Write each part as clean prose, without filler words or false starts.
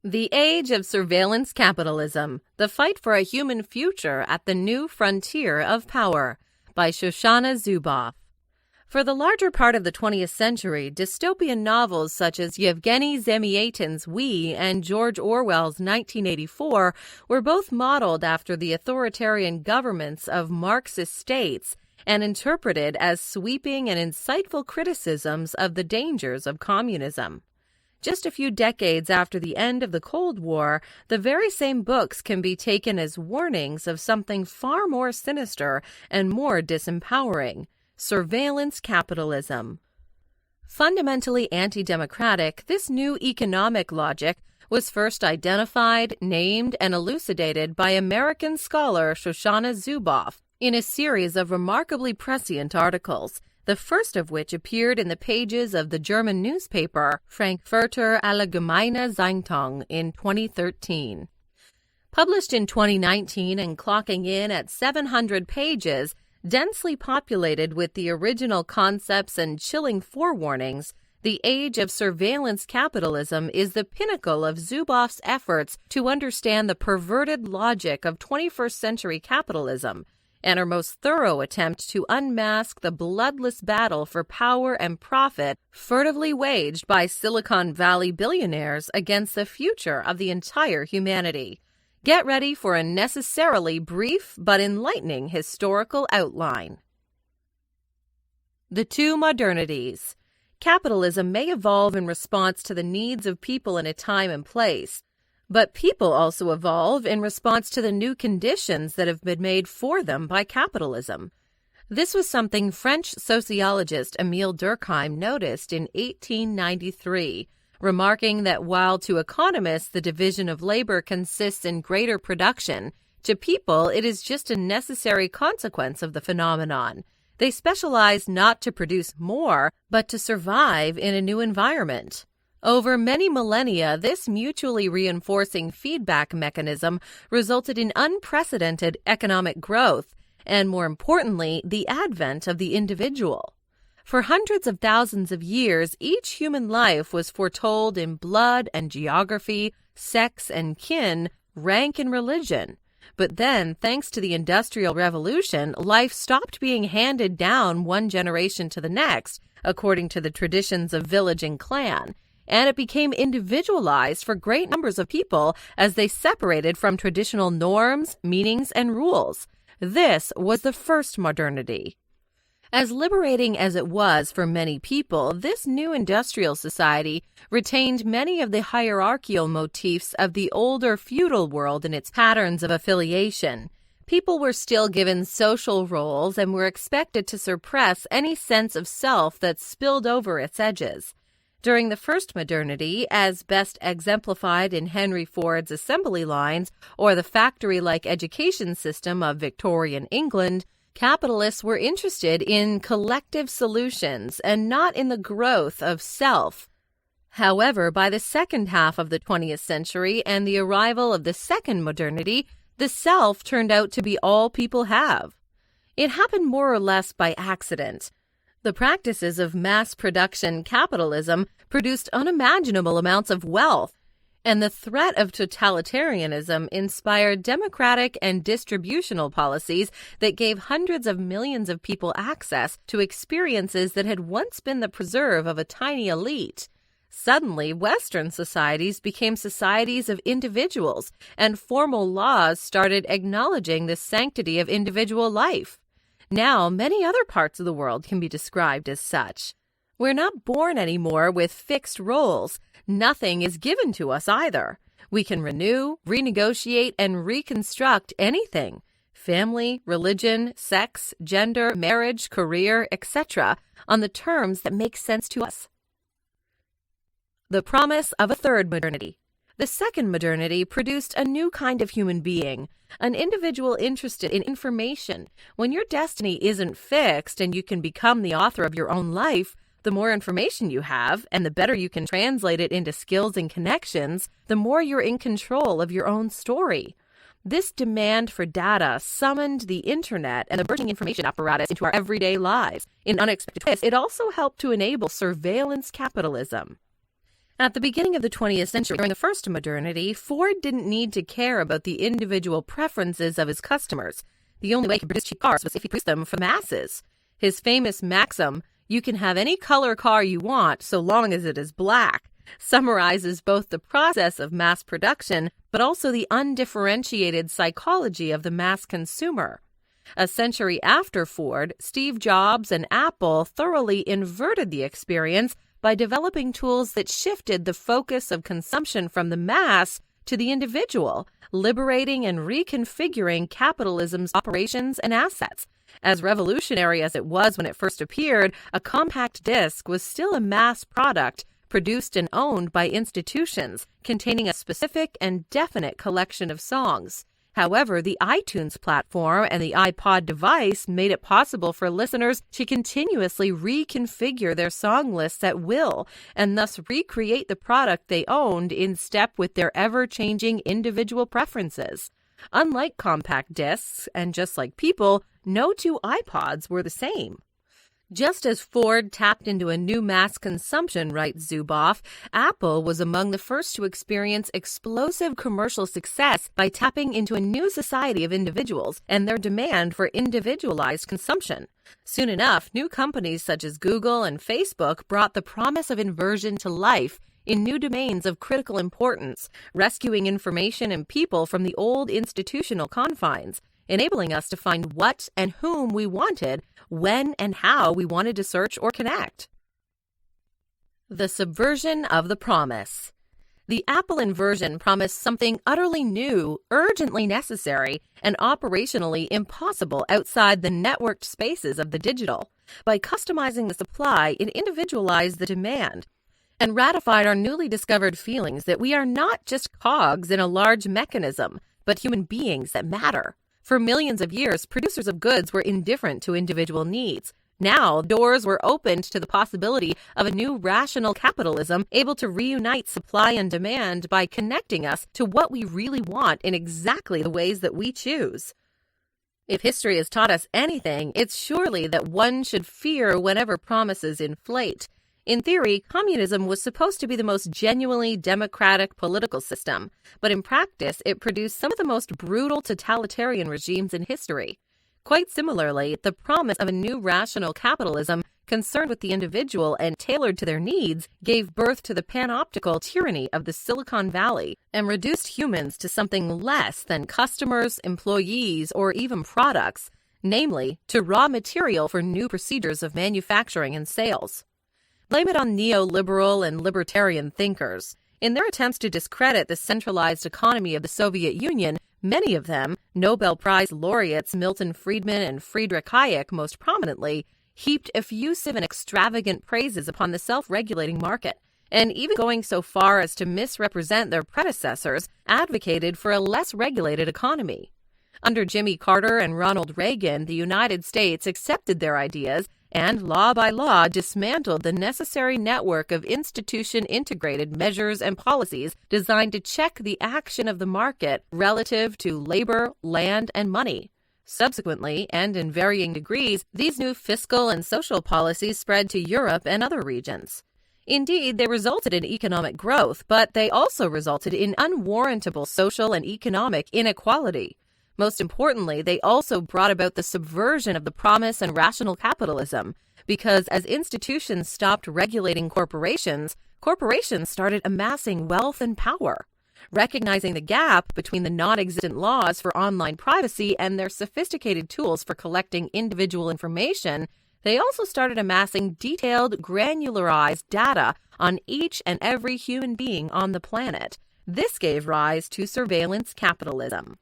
The Age of Surveillance Capitalism, The Fight for a Human Future at the New Frontier of Power by Shoshana Zuboff. For the larger part of the 20th century, dystopian novels such as Yevgeny Zamyatin's We and George Orwell's 1984 were both modeled after the authoritarian governments of Marxist states and interpreted as sweeping and insightful criticisms of the dangers of communism. Just a few decades after the end of the Cold War, the very same books can be taken as warnings of something far more sinister and more disempowering: surveillance capitalism. Fundamentally anti-democratic, this new economic logic was first identified, named, and elucidated by American scholar Shoshana Zuboff in a series of remarkably prescient articles, the first of which appeared in the pages of the German newspaper Frankfurter Allgemeine Zeitung in 2013. Published in 2019 and clocking in at 700 pages, densely populated with the original concepts and chilling forewarnings, The Age of Surveillance Capitalism is the pinnacle of Zuboff's efforts to understand the perverted logic of 21st century capitalism, and her most thorough attempt to unmask the bloodless battle for power and profit furtively waged by Silicon Valley billionaires against the future of the entire humanity. Get ready for a necessarily brief but enlightening historical outline. The two modernities. Capitalism may evolve in response to the needs of people in a time and place, but people also evolve in response to the new conditions that have been made for them by capitalism. This was something French sociologist Émile Durkheim noticed in 1893, remarking that while to economists the division of labor consists in greater production, to people it is just a necessary consequence of the phenomenon. They specialize not to produce more, but to survive in a new environment. Over many millennia, this mutually reinforcing feedback mechanism resulted in unprecedented economic growth and, more importantly, the advent of the individual. For hundreds of thousands of years, each human life was foretold in blood and geography, sex and kin, rank and religion. But then, thanks to the Industrial Revolution, life stopped being handed down one generation to the next, according to the traditions of village and clan, and it became individualized for great numbers of people as they separated from traditional norms, meanings, and rules. This was the first modernity. As liberating as it was for many people, this new industrial society retained many of the hierarchical motifs of the older feudal world in its patterns of affiliation. People were still given social roles and were expected to suppress any sense of self that spilled over its edges. During the first modernity, as best exemplified in Henry Ford's assembly lines or the factory-like education system of Victorian England, capitalists were interested in collective solutions and not in the growth of self. However, by the second half of the 20th century and the arrival of the second modernity, the self turned out to be all people have. It happened more or less by accident. The practices of mass production capitalism produced unimaginable amounts of wealth, and the threat of totalitarianism inspired democratic and distributional policies that gave hundreds of millions of people access to experiences that had once been the preserve of a tiny elite. Suddenly, Western societies became societies of individuals, and formal laws started acknowledging the sanctity of individual life. Now, many other parts of the world can be described as such. We're not born anymore with fixed roles. Nothing is given to us either. We can renew, renegotiate, and reconstruct anything: family, religion, sex, gender, marriage, career, etc., on the terms that make sense to us. The promise of a third modernity. The second modernity produced a new kind of human being, an individual interested in information. When your destiny isn't fixed and you can become the author of your own life, the more information you have, and the better you can translate it into skills and connections, the more you're in control of your own story. This demand for data summoned the internet and the burgeoning information apparatus into our everyday lives. In unexpected twists, it also helped to enable surveillance capitalism. At the beginning of the 20th century, during the first modernity, Ford didn't need to care about the individual preferences of his customers. The only way he could produce cheap cars was if he produced them for the masses. His famous maxim, "You can have any color car you want so long as it is black," summarizes both the process of mass production but also the undifferentiated psychology of the mass consumer. A century after Ford, Steve Jobs and Apple thoroughly inverted the experience by developing tools that shifted the focus of consumption from the mass to the individual, liberating and reconfiguring capitalism's operations and assets. As revolutionary as it was when it first appeared, a compact disc was still a mass product produced and owned by institutions, containing a specific and definite collection of songs. However, the iTunes platform and the iPod device made it possible for listeners to continuously reconfigure their song lists at will and thus recreate the product they owned in step with their ever-changing individual preferences. Unlike compact discs, and just like people, no two iPods were the same. Just as Ford tapped into a new mass consumption, writes Zuboff, Apple was among the first to experience explosive commercial success by tapping into a new society of individuals and their demand for individualized consumption. Soon enough, new companies such as Google and Facebook brought the promise of inversion to life in new domains of critical importance, rescuing information and people from the old institutional confines, enabling us to find what and whom we wanted, when and how we wanted to search or connect. The subversion of the promise. The Apple inversion promised something utterly new, urgently necessary, and operationally impossible outside the networked spaces of the digital. By customizing the supply, it individualized the demand and ratified our newly discovered feelings that we are not just cogs in a large mechanism, but human beings that matter. For millions of years, producers of goods were indifferent to individual needs. Now, doors were opened to the possibility of a new rational capitalism able to reunite supply and demand by connecting us to what we really want in exactly the ways that we choose. If history has taught us anything, it's surely that one should fear whenever promises inflate. In theory, communism was supposed to be the most genuinely democratic political system, but in practice, it produced some of the most brutal totalitarian regimes in history. Quite similarly, the promise of a new rational capitalism concerned with the individual and tailored to their needs gave birth to the panoptical tyranny of the Silicon Valley and reduced humans to something less than customers, employees, or even products, namely, to raw material for new procedures of manufacturing and sales. Blame it on neoliberal and libertarian thinkers. In their attempts to discredit the centralized economy of the Soviet Union, many of them, Nobel Prize laureates Milton Friedman and Friedrich Hayek most prominently, heaped effusive and extravagant praises upon the self-regulating market, and even going so far as to misrepresent their predecessors, advocated for a less regulated economy. Under Jimmy Carter and Ronald Reagan, the United States accepted their ideas and, law by law, dismantled the necessary network of institution-integrated measures and policies designed to check the action of the market relative to labor, land, and money. Subsequently, and in varying degrees, these new fiscal and social policies spread to Europe and other regions. Indeed, they resulted in economic growth, but they also resulted in unwarrantable social and economic inequality. Most importantly, they also brought about the subversion of the promise and rational capitalism, because as institutions stopped regulating corporations, corporations started amassing wealth and power. Recognizing the gap between the non-existent laws for online privacy and their sophisticated tools for collecting individual information, they also started amassing detailed, granularized data on each and every human being on the planet. This gave rise to surveillance capitalism.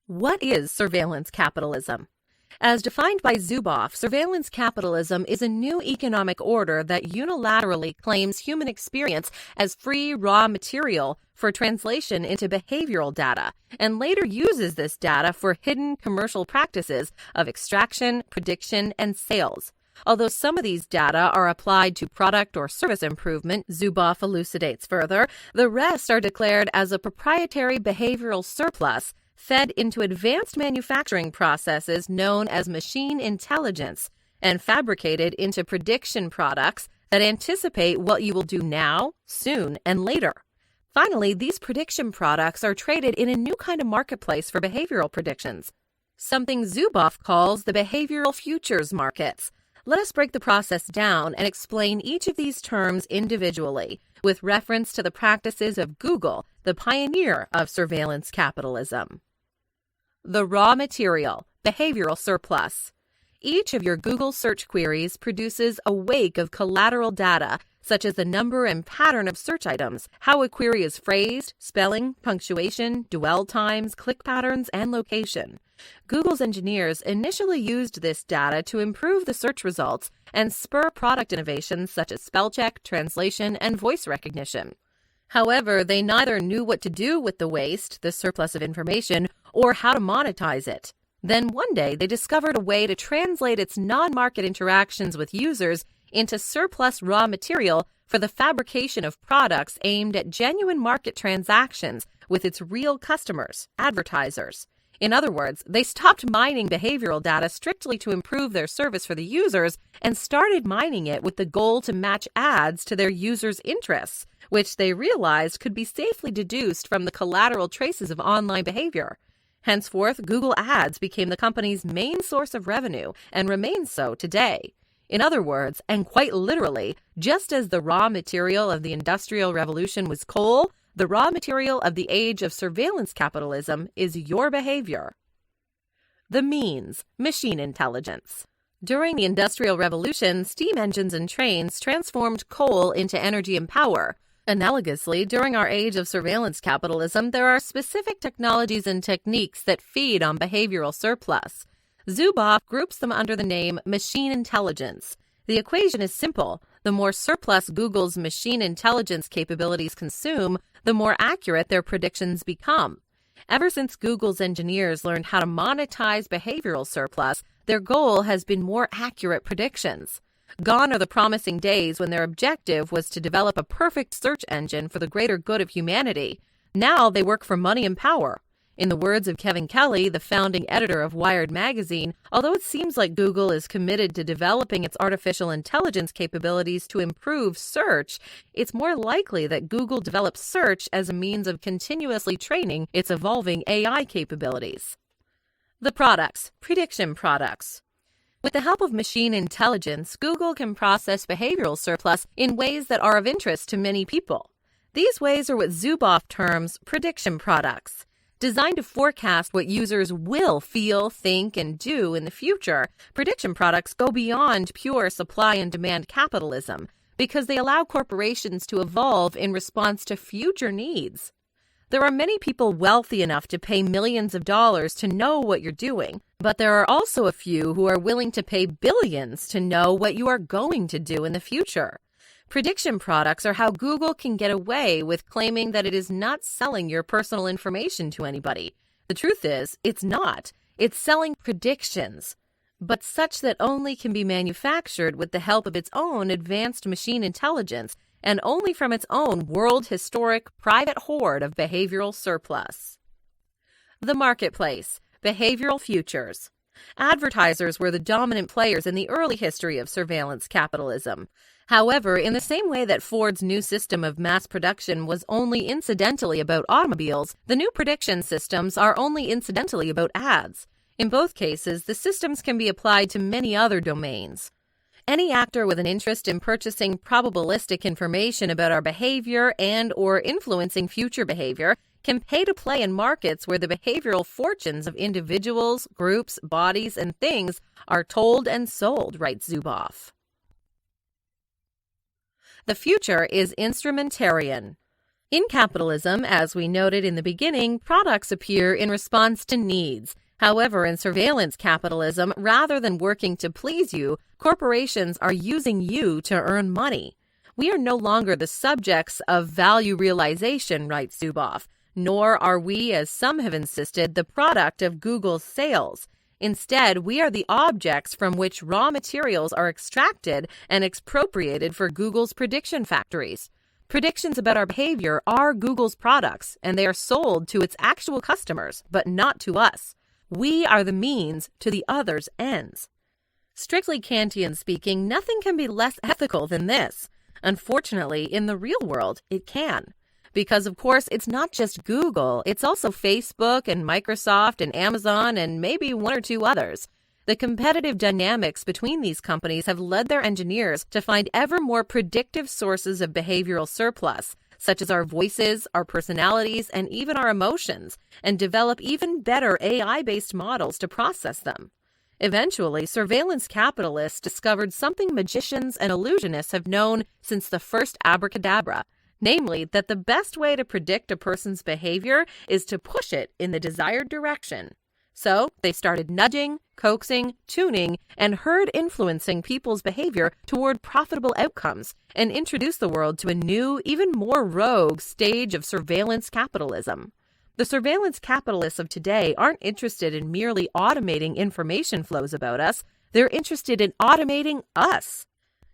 What is surveillance capitalism? As defined by Zuboff, surveillance capitalism is a new economic order that unilaterally claims human experience as free raw material for translation into behavioral data, and later uses this data for hidden commercial practices of extraction, prediction, and sales. Although some of these data are applied to product or service improvement, Zuboff elucidates further, the rest are declared as a proprietary behavioral surplus fed into advanced manufacturing processes known as machine intelligence and fabricated into prediction products that anticipate what you will do now, soon, and later. Finally, these prediction products are traded in a new kind of marketplace for behavioral predictions, something Zuboff calls the behavioral futures markets. Let us break the process down and explain each of these terms individually, with reference to the practices of Google, the pioneer of surveillance capitalism. The raw material, behavioral surplus. Each of your Google search queries produces a wake of collateral data, such as the number and pattern of search items, how a query is phrased, spelling, punctuation, dwell times, click patterns, and location. Google's engineers initially used this data to improve the search results and spur product innovations such as spell check, translation, and voice recognition. However, they neither knew what to do with the waste, the surplus of information, or how to monetize it. Then one day, they discovered a way to translate its non-market interactions with users into surplus raw material for the fabrication of products aimed at genuine market transactions with its real customers, advertisers. In other words, they stopped mining behavioral data strictly to improve their service for the users and started mining it with the goal to match ads to their users' interests, which they realized could be safely deduced from the collateral traces of online behavior. Henceforth, Google Ads became the company's main source of revenue and remains so today. In other words, and quite literally, just as the raw material of the Industrial Revolution was coal, the raw material of the age of surveillance capitalism is your behavior. The means, machine intelligence. During the Industrial Revolution, steam engines and trains transformed coal into energy and power. Analogously, during our age of surveillance capitalism, there are specific technologies and techniques that feed on behavioral surplus. Zuboff groups them under the name machine intelligence. The equation is simple. The more surplus Google's machine intelligence capabilities consume, the more accurate their predictions become. Ever since Google's engineers learned how to monetize behavioral surplus, their goal has been more accurate predictions. Gone are the promising days when their objective was to develop a perfect search engine for the greater good of humanity. Now they work for money and power. In the words of Kevin Kelly, the founding editor of Wired magazine, although it seems like Google is committed to developing its artificial intelligence capabilities to improve search, it's more likely that Google develops search as a means of continuously training its evolving AI capabilities. The products, prediction products. With the help of machine intelligence, Google can process behavioral surplus in ways that are of interest to many people. These ways are what Zuboff terms prediction products. Designed to forecast what users will feel, think, and do in the future, prediction products go beyond pure supply and demand capitalism because they allow corporations to evolve in response to future needs. There are many people wealthy enough to pay millions of dollars to know what you're doing, but there are also a few who are willing to pay billions to know what you are going to do in the future. Prediction products are how Google can get away with claiming that it is not selling your personal information to anybody. The truth is, it's not. It's selling predictions, but such that only can be manufactured with the help of its own advanced machine intelligence and only from its own world historic private hoard of behavioral surplus. The marketplace, behavioral futures. Advertisers were the dominant players in the early history of surveillance capitalism. However, in the same way that Ford's new system of mass production was only incidentally about automobiles, the new prediction systems are only incidentally about ads. In both cases, the systems can be applied to many other domains. Any actor with an interest in purchasing probabilistic information about our behavior and/or influencing future behavior can pay to play in markets where the behavioral fortunes of individuals, groups, bodies, and things are told and sold, writes Zuboff. The future is instrumentarian. In capitalism, as we noted in the beginning, products appear in response to needs. However, in surveillance capitalism, rather than working to please you, corporations are using you to earn money. We are no longer the subjects of value realization, writes Zuboff, nor are we, as some have insisted, the product of Google's sales. Instead, we are the objects from which raw materials are extracted and expropriated for Google's prediction factories. Predictions about our behavior are Google's products, and they are sold to its actual customers, but not to us. We are the means to the other's ends. Strictly Kantian speaking, nothing can be less ethical than this. Unfortunately, in the real world, it can. Because, of course, it's not just Google, it's also Facebook and Microsoft and Amazon and maybe one or two others. The competitive dynamics between these companies have led their engineers to find ever more predictive sources of behavioral surplus, such as our voices, our personalities, and even our emotions, and develop even better AI-based models to process them. Eventually, surveillance capitalists discovered something magicians and illusionists have known since the first abracadabra, namely that the best way to predict a person's behavior is to push it in the desired direction. So they started nudging, coaxing, tuning, and herd influencing people's behavior toward profitable outcomes and introduced the world to a new, even more rogue stage of surveillance capitalism. The surveillance capitalists of today aren't interested in merely automating information flows about us. They're interested in automating us.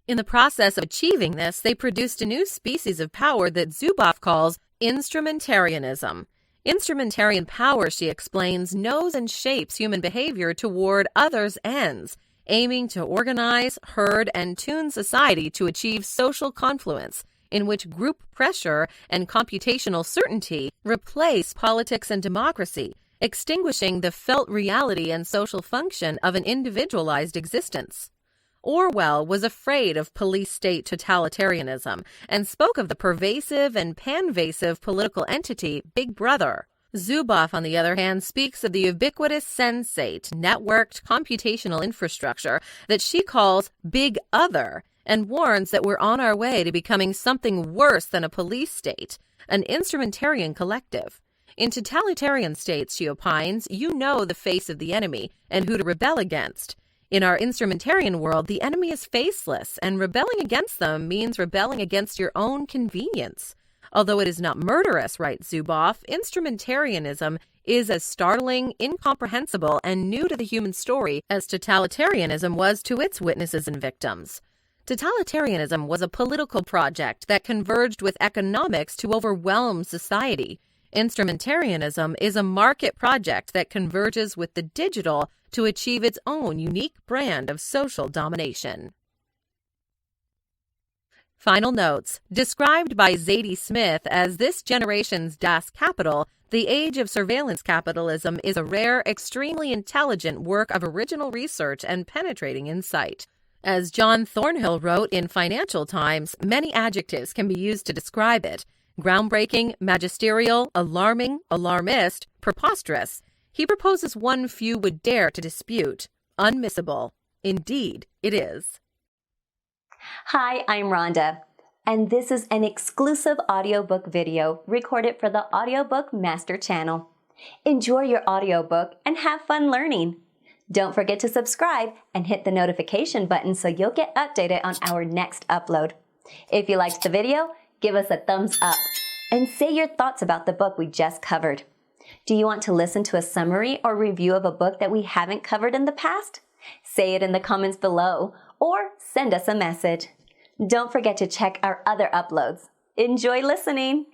In the process of achieving this, they produced a new species of power that Zuboff calls instrumentarianism. Instrumentarian power, she explains, knows and shapes human behavior toward others' ends, aiming to organize, herd, and tune society to achieve social confluence, in which group pressure and computational certainty replace politics and democracy, extinguishing the felt reality and social function of an individualized existence. Orwell was afraid of police-state totalitarianism and spoke of the pervasive and panvasive political entity Big Brother. Zuboff, on the other hand, speaks of the ubiquitous sensate, networked computational infrastructure that she calls Big Other, and warns that we're on our way to becoming something worse than a police state, an instrumentarian collective. In totalitarian states, she opines, you know the face of the enemy and who to rebel against. In our instrumentarian world, the enemy is faceless, and rebelling against them means rebelling against your own convenience. Although it is not murderous, writes Zuboff, instrumentarianism is as startling, incomprehensible, and new to the human story as totalitarianism was to its witnesses and victims. Totalitarianism was a political project that converged with economics to overwhelm society. Instrumentarianism is a market project that converges with the digital to achieve its own unique brand of social domination. Final notes. Described by Zadie Smith as this generation's Das Kapital, the age of surveillance capitalism is a rare, extremely intelligent work of original research and penetrating insight. As John Thornhill wrote in Financial Times, many adjectives can be used to describe it. Groundbreaking, magisterial, alarming, alarmist, preposterous. He proposes one few would dare to dispute. Unmissable. Indeed, it is. Hi, I'm Rhonda, and this is an exclusive audiobook video recorded for the Audiobook Master channel. Enjoy your audiobook and have fun learning. Don't forget to subscribe and hit the notification button so you'll get updated on our next upload. If you liked the video, give us a thumbs up and say your thoughts about the book we just covered. Do you want to listen to a summary or review of a book that we haven't covered in the past? Say it in the comments below or send us a message. Don't forget to check our other uploads. Enjoy listening!